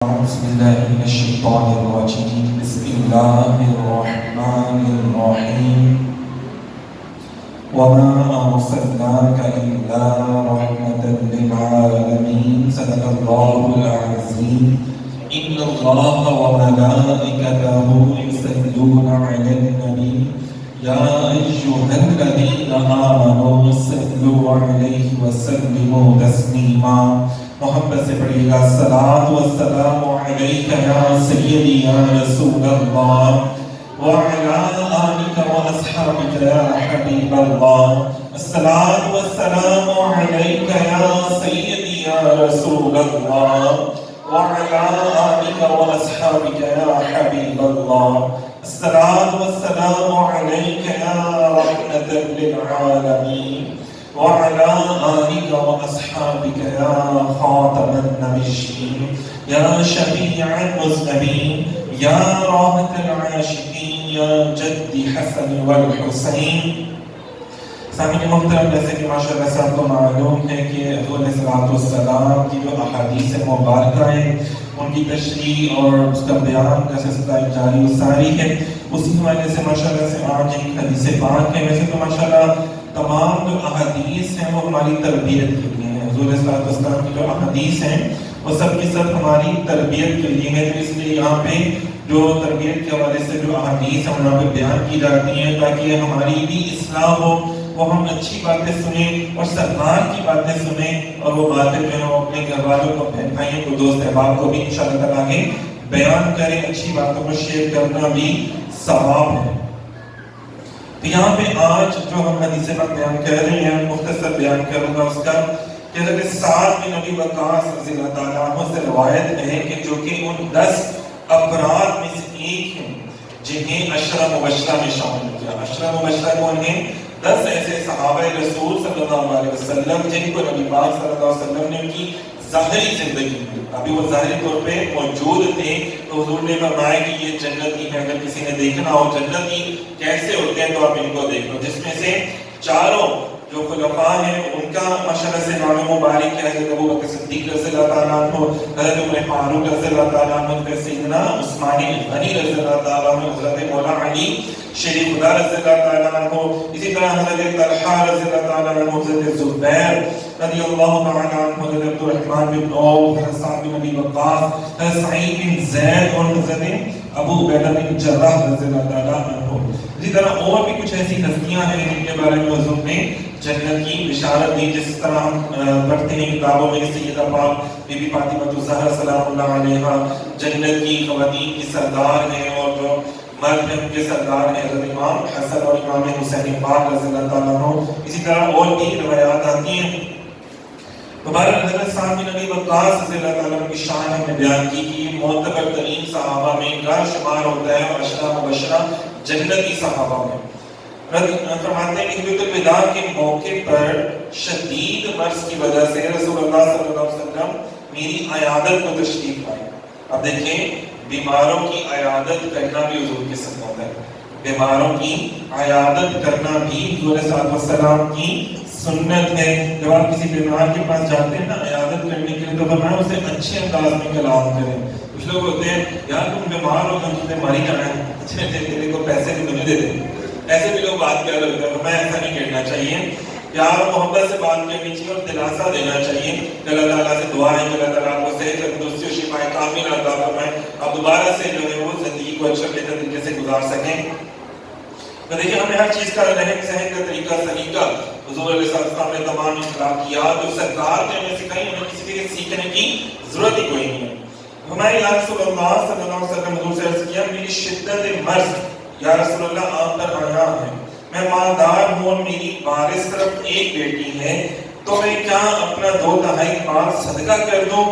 أعوذ بالله من الشيطان الرجيم بسم الله الرحمن الرحيم وما أرسلناك إلا رحمة للعالمين صدق الله العظيم إن الله وملائكته يصلون على النبي يا أيها الذين آمنوا صلوا عليه وسلموا تسليما محبت سے پڑھیے گا الصلاۃ والسلام علیک یا سیدی یا رسول اللہ وعلی آلک واصحابک یا حبیب اللہ الصلاۃ والسلام علیک یا سیدی یا رسول اللہ وعلی آلک واصحابک یا حبیب اللہ الصلاۃ والسلام علیک یا رحمۃ للعالمین وعلى آلك وأصحابك يا خاتم النبيين يا شفيع المذنبين يا راحة العاشقين يا جد حسن والحسين. سامعین محترم، جیسے کہ ماشاءاللہ سے آپ کو معلوم ہے کہ حضور علیہ السلام کی جو احادیث مبارکہ ہیں ان کی تشریح اور اس کا بیان کا سلسلہ جاری و ساری ہے. اسی حوالے سے ماشاءاللہ سے آج ایک حدیث پاک ہے. ویسے تو ماشاءاللہ تمام جو احادیث ہیں وہ ہماری تربیت کے لیے ہیں. حضور علیہ السلام کی جو احادیث ہیں وہ سب کی سب ہماری تربیت کے لیے ہیں. تو اس لیے یہاں پہ جو تربیت کے حوالے سے جو احادیث ہیں وہاں پہ بیان کی جاتی ہیں تاکہ ہماری بھی اصلاح ہو، وہ ہم اچھی باتیں سنیں اور سرکار کی باتیں سنیں اور وہ باتیں جو ہیں وہ اپنے گھر والوں کو، بہن بھائیوں کو، دوست احباب کو بھی انشاءاللہ تعالیٰ آگے بیان کریں. اچھی باتوں کو شیئر کرنا بھی ثواب ہے. تو یہاں پہ آج جو ہم حدیث پر بیان کر رہے ہیں مختصر بیان کروں گا اس کا کہ حضرت سعد بن ابی وقاص رضی اللہ تعالیٰ عنہ سے روایت ہے کہ جو کہ ان 10 افراد میں سے ایک ہیں جنہیں عشرہ مبشرہ میں شامل کیا. عشرہ مبشرہ کون ہیں؟ 10 ایسے صحابہ رسول صلی اللہ علیہ وسلم جن کو نبی پاک صلی اللہ علیہ وسلم نے ان کی ظاہری زندگی میں، ابھی وہ ظاہری طور پہ موجود تھے، تو حضور نے فرمایا کہ یہ جنتی ہیں، اگر کسی نے دیکھنا ہو جنتی کیسے ہوتے ہیں تو آپ ان کو دیکھ لو. جس میں سے چاروں جو خلفاء ہیں ان کا ماشاءاللہ سے نام مبارک ہے. حضرت ابوبکر صدیق رضی اللہ تعالیٰ عنہ، حضرت عمر فاروق رضی اللہ تعالیٰ عنہ، پھر سیدنا عثمان غنی رضی اللہ تعالیٰ عنہ، حضرت مولا علی شریف خدا رضی اللہ تعالیٰ عنہ، اسی طرح حضرت طلحہ رضی اللہ تعالیٰ عنہ، حضرت زبیر رضی اللہ تعالیٰ عنہ، حضرت عبد الرحمن بن عوف، حضرت سعد بن ابی وقاص، حضرت سعید بن زید اور حضرت ابو عبیدہ بن جراح رضی اللہ تعالیٰ عنہ. اسی طرح اور بھی کچھ ایسی ہستیاں ہیں جن کے بارے میں حضور نے جنت کی بشارت دی. جس طرح ہم پڑھتے ہیں کتابوں میں سیدہ پاک بی بی فاطمہ الزہرا سلام اللہ علیہا جنت کی خواتین کی سردار ہیں، اور جو مرد ہیں ان کے سردار ہیں حضرت امام حسن اور امام حسین پاک رضی اللہ تعالیٰ عنہ. اسی طرح اور بھی روایات آتی ہیں. مبارک حضرت سعد بن ابی وقاص رضی اللہ تعالیٰ عنہ کی شان ہم نے بیان کی کہ یہ معتبر ترین صحابہ میں ان کا شمار ہوتا ہے اور عشرہ مبشرہ جنتی صحابہ میں. فرماتے ہیں کہ حجۃ الوداع کے موقع پر شدید مرض کی وجہ سے رسول اللہ صلی اللہ علیہ وسلم میری عیادت کو تشریف لائے. اب دیکھیں بیماروں کی عیادت کرنا بھی حضور کی سنت ہے. بیماروں کی عیادت کرنا بھی حضور صلی اللہ علیہ وسلم کی سنت ہے. جب آپ کسی بیمار کے پاس جاتے ہیں نا عیادت کرنے کے لیے تو فرمایا اسے اچھے انداز میں کلام کریں. کچھ لوگ ہوتے ہیں یار تم بیمار ہو تم ماری جانا ہے، اچھے تیرے کو پیسے بھی نہیں دیتے، ایسے بھی لوگ بات کر رہے ہوتے ہیں. ہمیں ایسا نہیں کرنا چاہیے. پیار اور محبت سے بات کرنی چاہیے اور دلاسا دینا چاہیے. اللہ تعالیٰ سے دعا ہے کہ اللہ تعالیٰ آپ کو صحت تندرستی اور شفا کامل عطا فرمائے، آپ دوبارہ سے جو ہے وہ زندگی کو اچھا بہتر طریقے سے گزار سکیں. تو دیکھیں ہمیں ہر چیز کا رہن سہن کا طریقہ سلیقہ حضور علیہ السلام نے تمام اخلاقیات جو سرکار نے ہمیں سکھائی ہمیں کسی کے سیکھنے کی ضرورت ہی کوئی نہیں ہے. ہمارے یا رسول اللہ صلی اللہ علیہ وسلم حضور سے عرض کیا میری شدت مرض یا رسول اللہ آپ پر آیا ہے، میں مالدار ہوں اور میری وارث صرف ایک بیٹی ہے، تو میں کیا اپنا 2/3 مال صدقہ کر دوں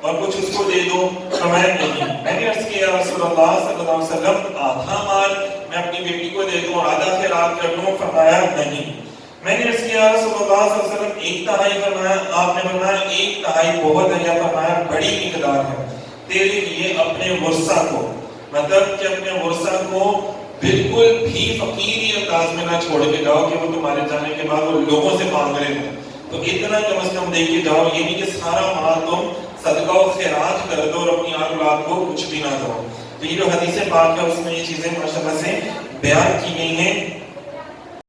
اور کچھ اس کو دے دوں؟ فرمایا نہیں. میں نے عرض کیا یا رسول اللہ صلی اللہ علیہ وسلم آدھا مال میں اپنی بیٹی کو دے دوں اور آدھا خیرات کر دوں؟ فرمایا نہیں. میں نے عرض کیا یا رسول اللہ صلی اللہ علیہ وسلم 1/3 فرمایا. آپ نے فرمایا 1/3 بہت ہے، یا فرمایا بڑی مقدار ہے. تیرے لیے اپنے ورثہ کو، مطلب کہ اپنے ورثہ کو بالکل بھی فقیری انداز میں نہ چھوڑ کے جاؤ کہ وہ تمہارے جانے کے بعد وہ لوگوں سے مانگ رہے ہوں، تو اتنا کم از کم دے کے جاؤ. یہ نہیں کہ سارا مال تم صدقہ و خیرات کر دو اور اپنی اولاد کو کچھ بھی نہ دو. تو یہ جو حدیث پاک ہے اس میں یہ چیزیں ماشاءاللہ سے بیان کی گئی ہیں.